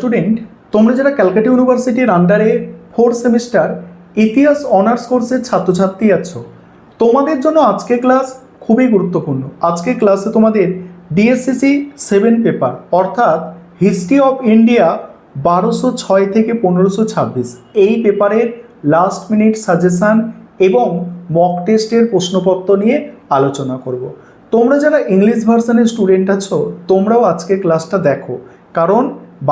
Student, তোমরা যারা ক্যালকাটা ইউনিভার্সিটির আন্ডারে 4 সেমিস্টার ইতিহাস অনার্স কোর্সের ছাত্রছাত্রী আছো, তোমাদের জন্য আজকে ক্লাস খুবই গুরুত্বপূর্ণ। আজকে ক্লাসে তোমাদের ডিএসসিসি 7 পেপার অর্থাৎ হিস্ট্রি অফ ইন্ডিয়া 1206 থেকে 1526 এই পেপারের লাস্ট মিনিট সাজেশান এবং মক টেস্টের প্রশ্নপত্র নিয়ে আলোচনা করব। তোমরা যারা ইংলিশ ভার্সনের স্টুডেন্ট আছো, তোমরাও আজকে ক্লাসটা দেখো, কারণ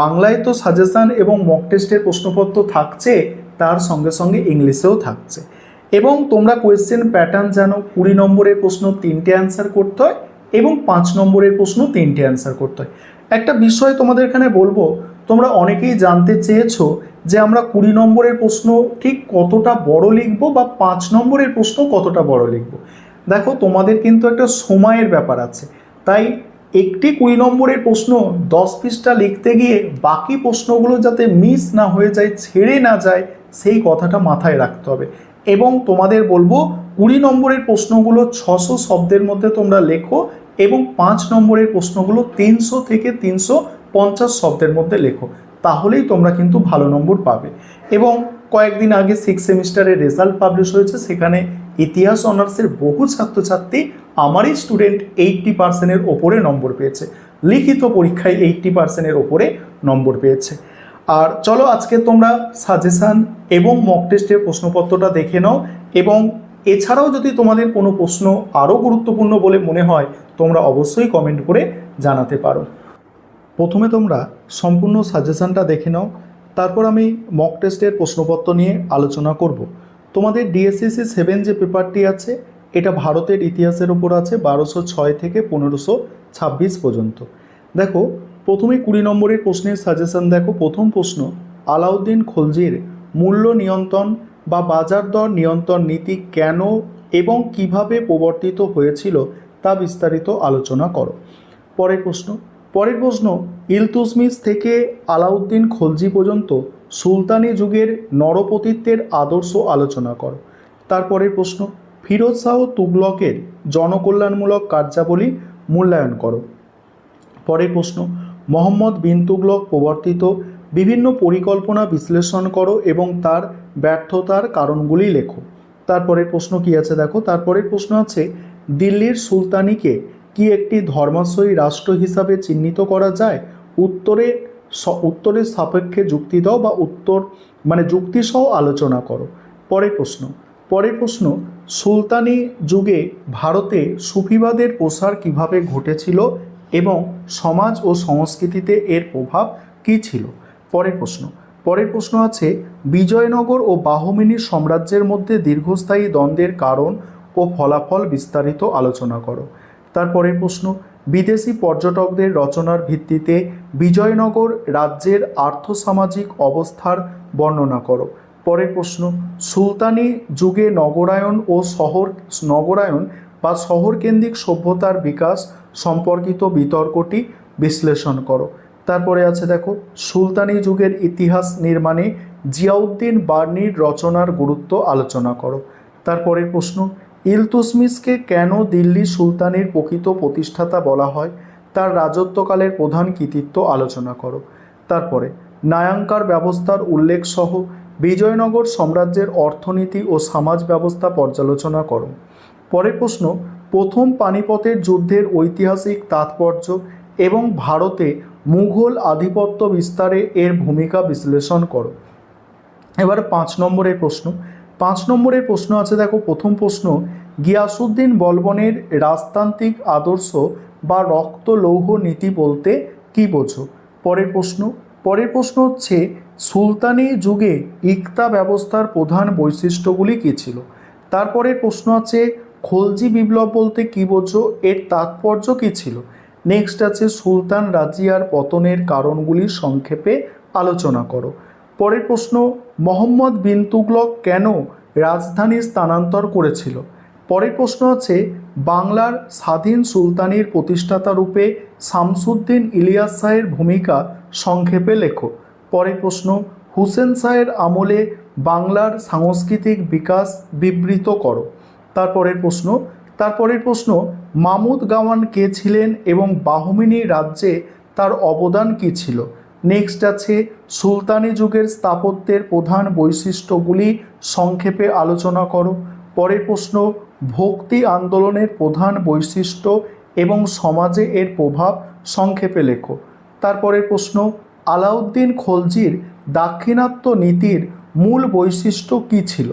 বাংলায় তো সাজেশান এবং মক টেস্টের প্রশ্নপত্র থাকছে, তার সঙ্গে সঙ্গে ইংলিশেও থাকছে। এবং তোমরা কোয়েশ্চেন প্যাটার্ন জানো, 20 নম্বরের প্রশ্ন 3টে অ্যান্সার করতে হয় এবং 5 নম্বরের প্রশ্ন 3টে অ্যান্সার করতে হয়। একটা বিষয় তোমাদের এখানে বলবো, তোমরা অনেকেই জানতে চেয়েছো যে আমরা 20 নম্বরের প্রশ্ন ঠিক কতটা বড় লিখব বা 5 নম্বরের প্রশ্ন কতটা বড় লিখব। দেখো, তোমাদের কিন্তু একটা সময়ের ব্যাপার আছে, তাই একটি 20 নম্বরের প্রশ্ন 10 পৃষ্ঠা লিখতে গিয়ে বাকি প্রশ্নগুলো যাতে মিস না হয়ে যায়, ছেড়ে না যায়, সেই কথাটা মাথায় রাখতে হবে। এবং তোমাদের বলবো 20 নম্বরের প্রশ্নগুলো 600 শব্দের মধ্যে তোমরা লেখো এবং 5 নম্বরের প্রশ্নগুলো 300 থেকে 350 শব্দের মধ্যে লেখো, তাহলেই তোমরা কিন্তু ভালো নম্বর পাবে। এবং কয়েকদিন আগে 6 সেমিস্টারের রেজাল্ট পাবলিশ হয়েছে, সেখানে ইতিহাস অনার্সের বহু ছাত্রছাত্রী, আমারই স্টুডেন্ট, 80%-এর ওপরে নম্বর পেয়েছে। লিখিত পরীক্ষায় 80%-এর ওপরে নম্বর পেয়েছে। আর চলো আজকে তোমরা সাজেশান এবং মক টেস্টের প্রশ্নপত্রটা দেখে নাও, এবং এছাড়াও যদি তোমাদের কোনো প্রশ্ন আরও গুরুত্বপূর্ণ বলে মনে হয়, তোমরা অবশ্যই কমেন্ট করে জানাতে পারো। প্রথমে তোমরা সম্পূর্ণ সাজেশানটা দেখে নাও, তারপর আমি মক টেস্টের প্রশ্নপত্র নিয়ে আলোচনা করব। তোমাদের ডিএসসিসি 7 যে পেপারটি আছে, এটা ভারতের ইতিহাসের উপর আছে 1206 থেকে 1526 পর্যন্ত। দেখো, প্রথমে 20 নম্বরের প্রশ্নের সাজেশান দেখো। প্রথম প্রশ্ন, আলাউদ্দিন খলজির মূল্য নিয়ন্ত্রণ বা বাজার দর নিয়ন্ত্রণ নীতি কেন এবং কিভাবে প্রবর্তিত হয়েছিল তা বিস্তারিত আলোচনা করো। পরের প্রশ্ন, ইলতুৎমিশ থেকে আলাউদ্দিন খলজি পর্যন্ত সুলতানি যুগের নরপতিত্বের আদর্শ আলোচনা করো। তারপরের প্রশ্ন, ফিরোজ শাহ তুগলকের জনকল্যাণমূলক কার্যাবলী মূল্যায়ন করো। পরের প্রশ্ন, মোহাম্মদ বিন তুগলক প্রবর্তিত বিভিন্ন পরিকল্পনা বিশ্লেষণ করো এবং তার ব্যর্থতার কারণগুলি লেখো। তারপরের প্রশ্ন কি আছে দেখো। তারপরের প্রশ্ন আছে, দিল্লির সুলতানিকে কি একটি ধর্মাশ্রয়ী রাষ্ট্র হিসাবে চিহ্নিত করা যায়? উত্তরের সাপেক্ষে যুক্তি দাও বা যুক্তিসহ আলোচনা করো। পরের প্রশ্ন, সুলতানি যুগে ভারতে সুফিবাদের প্রসার কিভাবে ঘটেছিল এবং সমাজ ও সংস্কৃতিতে এর প্রভাব কী ছিল? পরের প্রশ্ন আছে, বিজয়নগর ও বাহমিনী সাম্রাজ্যের মধ্যে দীর্ঘস্থায়ী দ্বন্দ্বের কারণ ও ফলাফল বিস্তারিত আলোচনা করো। তারপরের প্রশ্ন, বিদেশি পর্যটকদের রচনার ভিত্তিতে বিজয়নগর রাজ্যের আর্থসামাজিক অবস্থার বর্ণনা করো। পরের প্রশ্ন, সুলতানি যুগে নগরায়ন বা শহরকেন্দ্রিক সভ্যতার বিকাশ সম্পর্কিত বিতর্কটি বিশ্লেষণ করো। তারপরে আছে দেখো, সুলতানি যুগের ইতিহাস নির্মাণে জিয়াউদ্দিন বার্নির রচনার গুরুত্ব আলোচনা করো। তারপরের প্রশ্ন, ইলতুৎমিশকে কেন দিল্লি সুলতানির প্রকৃত প্রতিষ্ঠাতা বলা হয়, তার রাজত্বকালের প্রধান কৃতিত্ব আলোচনা করো। তারপরে নায়াঙ্কার ব্যবস্থার উল্লেখ সহ বিজয়নগর সাম্রাজ্যের অর্থনীতি ও সমাজ ব্যবস্থা পর্যালোচনা করো। পরের প্রশ্ন, প্রথম পানিপথের যুদ্ধের ঐতিহাসিক তাৎপর্য এবং ভারতে মুঘল আধিপত্য বিস্তারে এর ভূমিকা বিশ্লেষণ করো। এবার 5 নম্বরের প্রশ্ন আছে দেখো। প্রথম প্রশ্ন, গিয়াসউদ্দিন বলবনের রাজতান্ত্রিক আদর্শ বা রক্ত লৌহ নীতি বলতে কী বোঝো? পরের প্রশ্ন হচ্ছে, সুলতানি যুগে ইকতা ব্যবস্থার প্রধান বৈশিষ্ট্যগুলি কী ছিল? তারপরের প্রশ্ন আছে, খলজি বিপ্লব বলতে কী বোঝো, এর তাৎপর্য কী ছিল? নেক্সট আছে, সুলতান রাজিয়ার পতনের কারণগুলি সংক্ষেপে আলোচনা করো। পরের প্রশ্ন, মোহাম্মদ বিন তুগলক কেন রাজধানী স্থানান্তর করেছিল? পরের প্রশ্ন আছে, বাংলার স্বাধীন সুলতানির প্রতিষ্ঠাতা রূপে শামসুদ্দিন ইলিয়াস শাহের ভূমিকা সংক্ষেপে লেখো। পরের প্রশ্ন, হুসেন শাহের আমলে বাংলার সাংস্কৃতিক বিকাশ বিবৃত করো। তারপরের প্রশ্ন, মামুদ গাওয়ান কে ছিলেন এবং বাহমিনী রাজ্যে তার অবদান কী ছিল? নেক্সট আছে সুলতানি যুগের স্থাপত্যের প্রধান বৈশিষ্ট্যগুলি সংক্ষেপে আলোচনা করো। পরের প্রশ্ন, ভক্তি আন্দোলনের প্রধান বৈশিষ্ট্য এবং সমাজে এর প্রভাব সংক্ষেপে লেখো। তারপরের প্রশ্ন, আলাউদ্দিন খলজির দাক্ষিণাত্য নীতির মূল বৈশিষ্ট্য কী ছিল।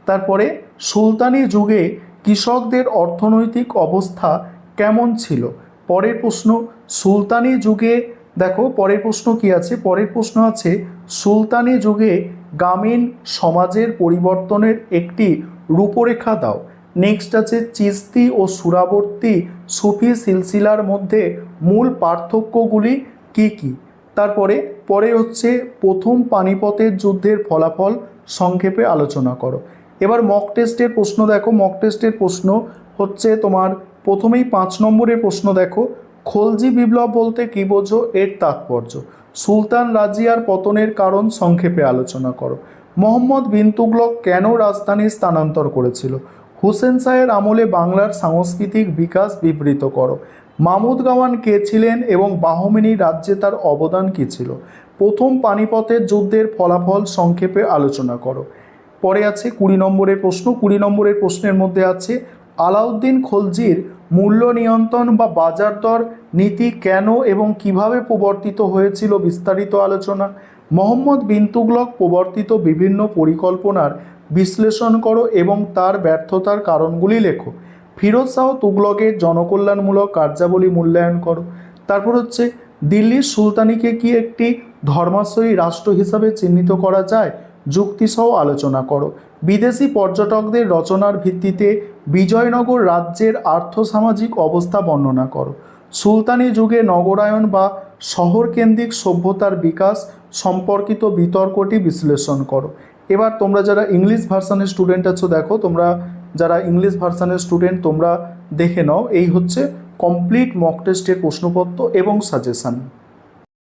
তারপরে সুলতানি যুগে কৃষকদের অর্থনৈতিক অবস্থা কেমন ছিল। পরের প্রশ্ন, সুলতানি যুগে দেখো পরের প্রশ্ন কি আছে, পরের প্রশ্ন আছে সুলতানি যুগে গ্রামীণ সমাজের পরিবর্তনের একটি রূপরেখা দাও। নেক্সট আছে চিস্তি ও সুরাবর্তী সুফি সিলসিলার মধ্যে মূল পার্থক্যগুলি কি কি। তারপরে পরে হচ্ছে প্রথম পানিপথের যুদ্ধের ফলাফল সংক্ষেপে আলোচনা করো। এবার মক টেস্টের প্রশ্ন দেখো, মক টেস্টের প্রশ্ন হচ্ছে তোমার প্রথমেই 5 নম্বরের প্রশ্ন দেখো, খলজি বিপ্লব বলতে কী বোঝো, এর তাৎপর্য। সুলতান রাজিয়ার পতনের কারণ সংক্ষেপে আলোচনা করো। মোহাম্মদ বিন তুগলক কেন রাজধানী স্থানান্তর করেছিল। হুসেন শাহের আমলে বাংলার সাংস্কৃতিক বিকাশ বিবৃত করো। মাহমুদ গাওয়ান কে ছিলেন এবং বাহমিনী রাজ্যে তার অবদান কী ছিল। প্রথম পানিপথের যুদ্ধের ফলাফল সংক্ষেপে আলোচনা করো। পরে আছে 20 নম্বরের প্রশ্ন, 20 নম্বরের প্রশ্নের মধ্যে আছে আলাউদ্দিন খলজির মূল্য নিয়ন্ত্রণ বা বাজার দর নীতি কেন এবং কিভাবে প্রবর্তিত হয়েছিল বিস্তারিত আলোচনা। মোহাম্মদ বিন তুগলক প্রবর্তিত বিভিন্ন পরিকল্পনার বিশ্লেষণ করো এবং তার ব্যর্থতার কারণগুলি লেখো। ফিরোজ শাহ তুগলকের জনকল্যাণমূলক কার্যাবলী মূল্যায়ন করো। তারপর হচ্ছে দিল্লির সুলতানিকে কি একটি ধর্মাশ্রয়ী রাষ্ট্র হিসাবে চিহ্নিত করা যায়, যুক্তিসহ আলোচনা করো। বিদেশি পর্যটকদের রচনার ভিত্তিতে বিজয়নগর রাজ্যের আর্থসামাজিক অবস্থা বর্ণনা করো। সুলতানি যুগে নগরায়ন বা শহরকেন্দ্রিক সভ্যতার বিকাশ সম্পর্কিত বিতর্কটি বিশ্লেষণ করো। এবার তোমরা যারা ইংলিশ ভার্সানের স্টুডেন্ট আছো দেখো, তোমরা যারা ইংলিশ ভার্সানের স্টুডেন্ট তোমরা দেখে নাও, এই হচ্ছে কমপ্লিট মক টেস্টের প্রশ্নপত্র এবং সাজেশান।